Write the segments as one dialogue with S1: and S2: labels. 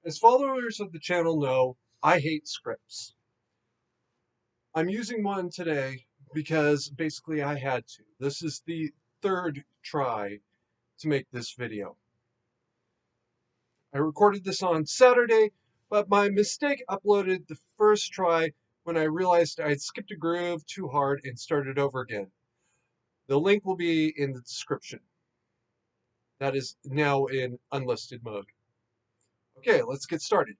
S1: As followers of the channel know, I hate scripts. I'm using one today because basically I had to. This is the third try to make this video. I recorded this on Saturday, but my mistake uploaded the first try when I realized I had skipped a groove too hard and started over again. The link will be in the description. That is now in unlisted mode. Okay, let's get started.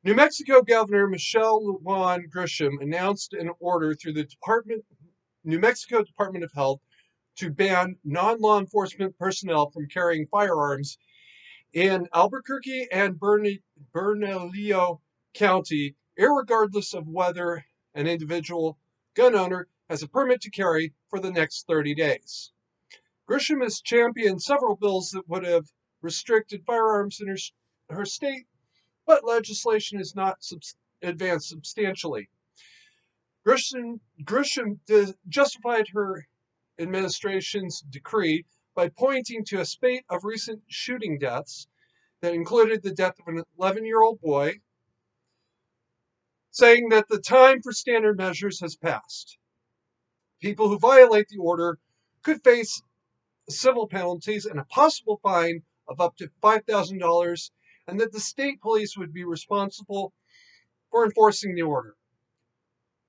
S1: New Mexico Governor Michelle Lujan Grisham announced an order through the New Mexico Department of Health to ban non-law enforcement personnel from carrying firearms in Albuquerque and Bernalillo County, irregardless of whether an individual gun owner has a permit to carry for the next 30 days. Grisham has championed several bills that would have restricted firearms in her state, but legislation has not advanced substantially. Grisham justified her administration's decree by pointing to a spate of recent shooting deaths that included the death of an 11-year-old boy, saying that the time for standard measures has passed. People who violate the order could face civil penalties and a possible fine of up to $5,000, and that the state police would be responsible for enforcing the order.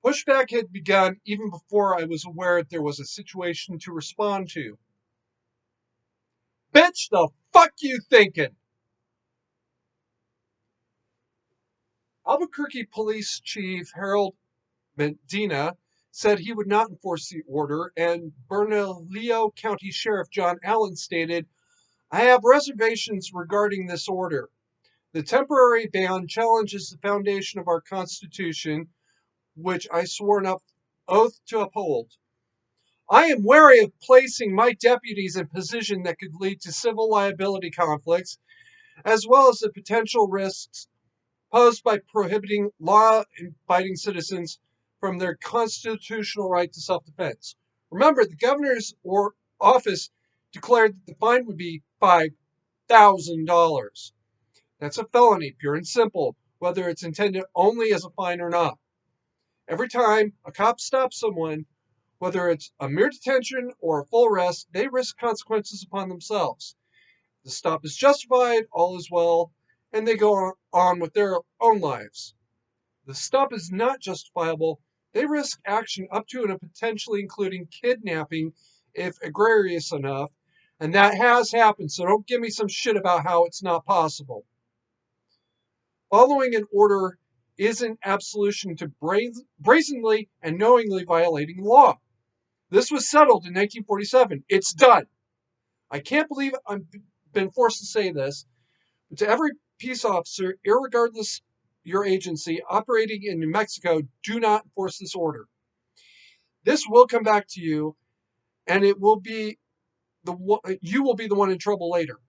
S1: Pushback had begun even before I was aware there was a situation to respond to. Bitch, the fuck you thinking? Albuquerque Police Chief Harold Medina said he would not enforce the order, and Bernalillo County Sheriff John Allen stated, "I have reservations regarding this order. The temporary ban challenges the foundation of our Constitution, which I swore an oath to uphold. I am wary of placing my deputies in a position that could lead to civil liability conflicts, as well as the potential risks posed by prohibiting law-abiding citizens from their constitutional right to self-defense." Remember, the governor's office declared that the fine would be $5,000. That's a felony, pure and simple, whether it's intended only as a fine or not. Every time a cop stops someone, whether it's a mere detention or a full arrest, they risk consequences upon themselves. The stop is justified, all is well, and they go on with their own lives. The stop is not justifiable, they risk action up to and potentially including kidnapping if egregious enough, and that has happened, so don't give me some shit about how it's not possible. Following an order isn't absolution to brazenly and knowingly violating the law. This was settled in 1947. It's done. I can't believe I've been forced to say this, but to every peace officer, irregardless your agency, operating in New Mexico, do not enforce this order. This will come back to you, and it will be you will be the one in trouble later.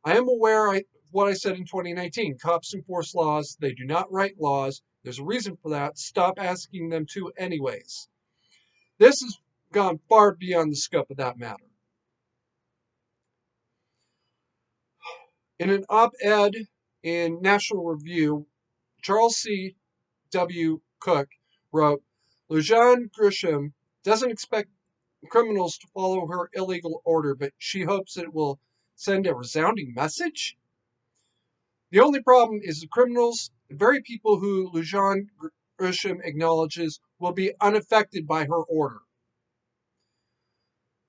S1: I am aware of what I said in 2019. Cops enforce laws. They do not write laws. There's a reason for that. Stop asking them to anyways. This has gone far beyond the scope of that matter. In an op-ed in National Review, Charles C. W. Cook wrote, "Lujan Grisham doesn't expect criminals to follow her illegal order, but she hopes it will send a resounding message. The only problem is the criminals, the very people who Lujan Grisham acknowledges will be unaffected by her order.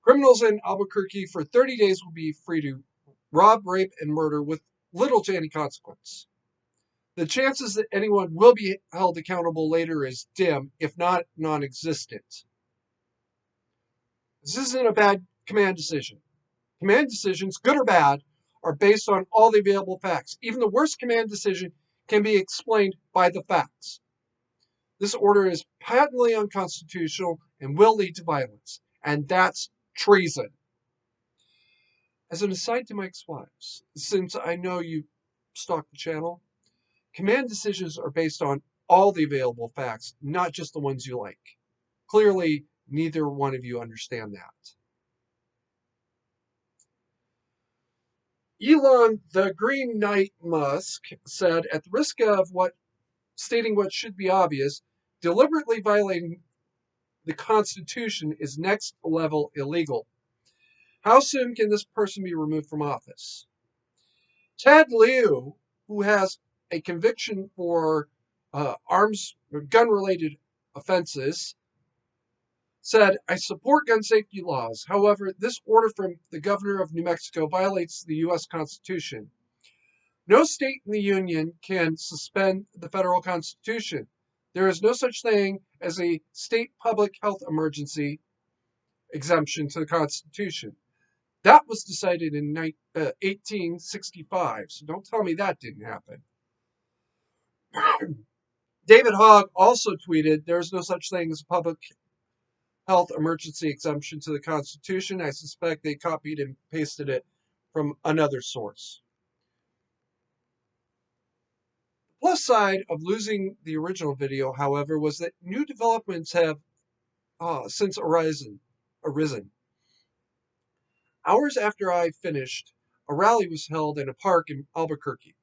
S1: Criminals in Albuquerque for 30 days will be free to rob, rape, and murder with little to any consequence. The chances that anyone will be held accountable later is dim, if not non-existent. This isn't a bad command decision. Command decisions, good or bad, are based on all the available facts. Even the worst command decision can be explained by the facts. This order is patently unconstitutional and will lead to violence, and that's treason." As an aside to my ex-wives, since I know you stalk the channel, command decisions are based on all the available facts, not just the ones you like. Clearly, neither one of you understand that. Elon, the Green Knight Musk, said, at the risk of stating what should be obvious, deliberately violating the Constitution is next level illegal. How soon can this person be removed from office? Ted Lieu, who has a conviction for gun related offenses, said, I support gun safety laws. However, this order from the governor of New Mexico violates the U.S. Constitution. No state in the Union can suspend the federal Constitution. There is no such thing as a state public health emergency exemption to the Constitution. That was decided in 1865, so don't tell me that didn't happen. David Hogg also tweeted, there is no such thing as a public health emergency exemption to the Constitution. I suspect they copied and pasted it from another source. The plus side of losing the original video, however, was that new developments have since arisen. Hours after I finished, a rally was held in a park in Albuquerque.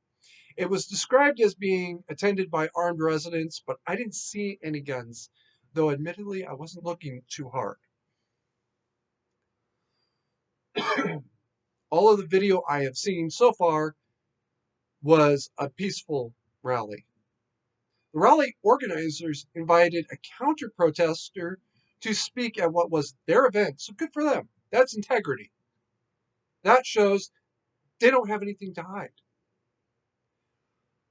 S1: It was described as being attended by armed residents, but I didn't see any guns, though admittedly I wasn't looking too hard. All of the video I have seen so far was a peaceful rally. The rally organizers invited a counter protester to speak at what was their event, so good for them. That's integrity. That shows they don't have anything to hide.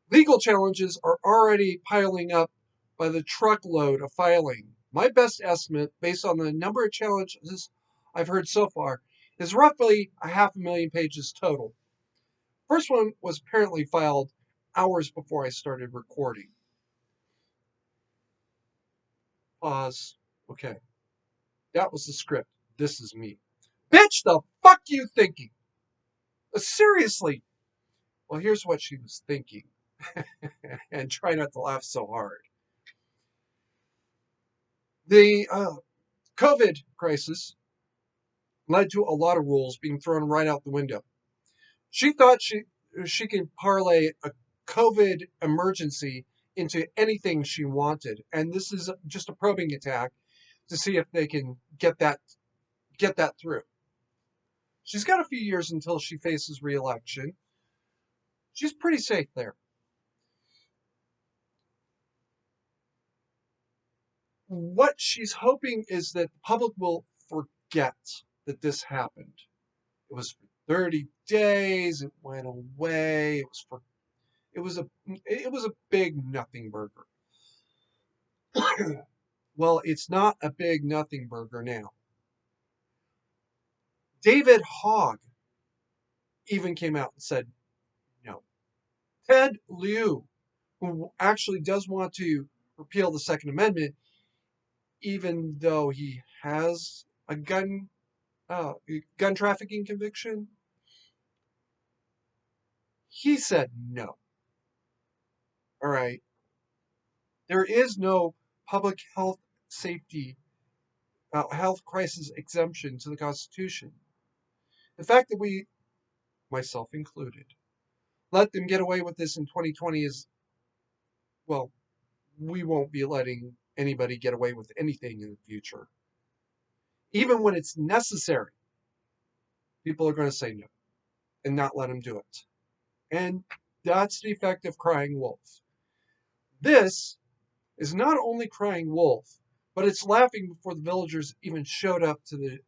S1: Legal challenges are already piling up by the truckload of filing. My best estimate, based on the number of challenges I've heard so far, is roughly 500,000 pages total. First one was apparently filed hours before I started recording. Pause. Okay. That was the script. This is me. Bitch, the fuck you thinking? Seriously. Well, here's what she was thinking. And try not to laugh so hard. The COVID crisis led to a lot of rules being thrown right out the window. She thought she could parlay a COVID emergency into anything she wanted, and this is just a probing attack to see if they can get that through. She's got a few years until she faces re-election. She's pretty safe there. What she's hoping is that the public will forget that this happened. It was for 30 days. It went away. It was a big nothing burger. Well, it's not a big nothing burger now. David Hogg even came out and said no. Ted Lieu, who actually does want to repeal the Second Amendment, even though he has a gun trafficking conviction, he said no. All right. There is no public health crisis exemption to the Constitution. The fact that we, myself included, let them get away with this in 2020 is, well, we won't be letting anybody get away with anything in the future. Even when it's necessary, people are going to say no and not let them do it. And that's the effect of crying wolf. This is not only crying wolf, but it's laughing before the villagers even showed up to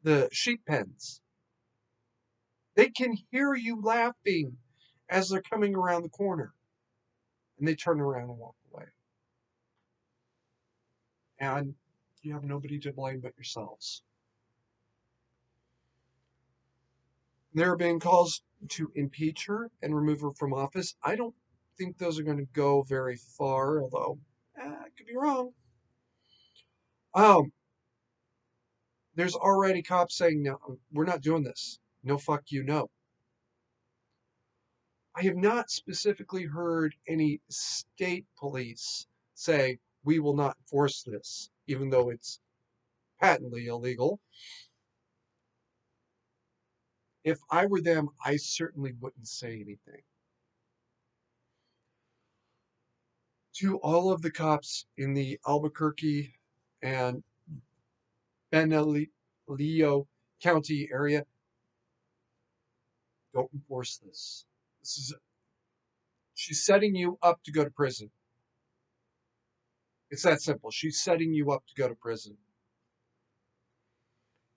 S1: the sheep pens. They can hear you laughing as they're coming around the corner. And they turn around and walk away. And you have nobody to blame but yourselves. There have been calls to impeach her and remove her from office. I don't think those are going to go very far, although I could be wrong. Um, there's already cops saying, no, we're not doing this. No, fuck you, no. I have not specifically heard any state police say, we will not enforce this, even though it's patently illegal. If I were them, I certainly wouldn't say anything. To all of the cops in the Albuquerque and Benalillo County area, don't enforce this. This is She's setting you up to go to prison. It's that simple. She's setting you up to go to prison.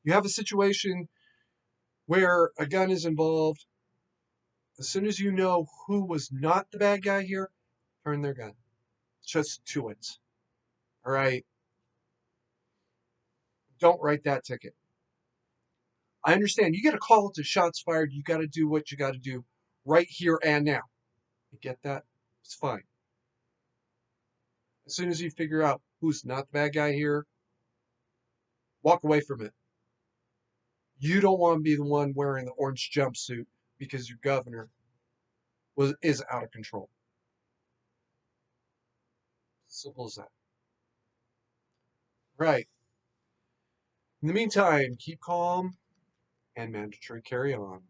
S1: You have a situation where a gun is involved. As soon as you know who was not the bad guy here, turn their gun. Just to it. All right. Don't write that ticket. I understand. You get a call to shots fired. You got to do what you got to do right here and now. You get that? It's fine. As soon as you figure out who's not the bad guy here, walk away from it. You don't want to be the one wearing the orange jumpsuit because your governor is out of control. Simple as that. Right. In the meantime, keep calm and mandatory carry on.